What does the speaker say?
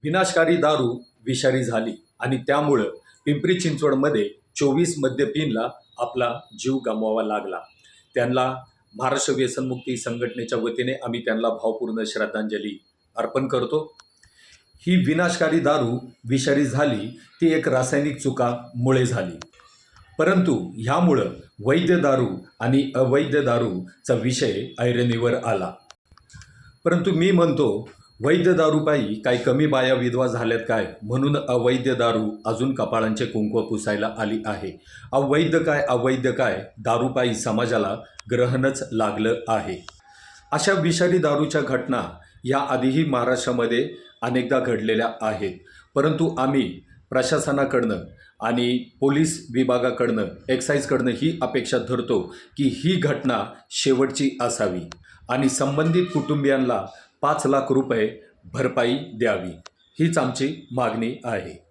विनाशकारी दारू विषारी झाली आणि त्यामुळं पिंपरी चिंचवडमध्ये 24 मद्यपींना आपला जीव गमवावा लागला. त्यांना महाराष्ट्र व्यसनमुक्ती संघटनेच्या वतीने आम्ही त्यांना भावपूर्ण श्रद्धांजली अर्पण करतो. ही विनाशकारी दारू विषारी झाली ती एक रासायनिक चुकामुळे झाली, परंतु ह्यामुळं वैध दारू आणि अवैध दारूचा विषय ऐरणीवर आला. परंतु मी म्हणतो, वैध दारूपायी काही कमी बाया विधवा झाल्यात काय म्हणून अवैध दारू अजून कपाळांचे कुंकू पुसायला आली आहे. अवैध काय दारूपायी समाजाला ग्रहणच लागलं आहे. अशा विषारी दारूच्या घटना या आधीही महाराष्ट्रामध्ये अनेकदा घडलेल्या आहेत, परंतु आम्ही प्रशासनाकडनं आणि पोलीस विभागाकडनं एक्साईजकडनं ही अपेक्षा धरतो की ही घटना शेवटची असावी आणि संबंधित कुटुंबियांना 5 लाख रुपये भरपाई द्यावी. हीच आमची मागणी आहे.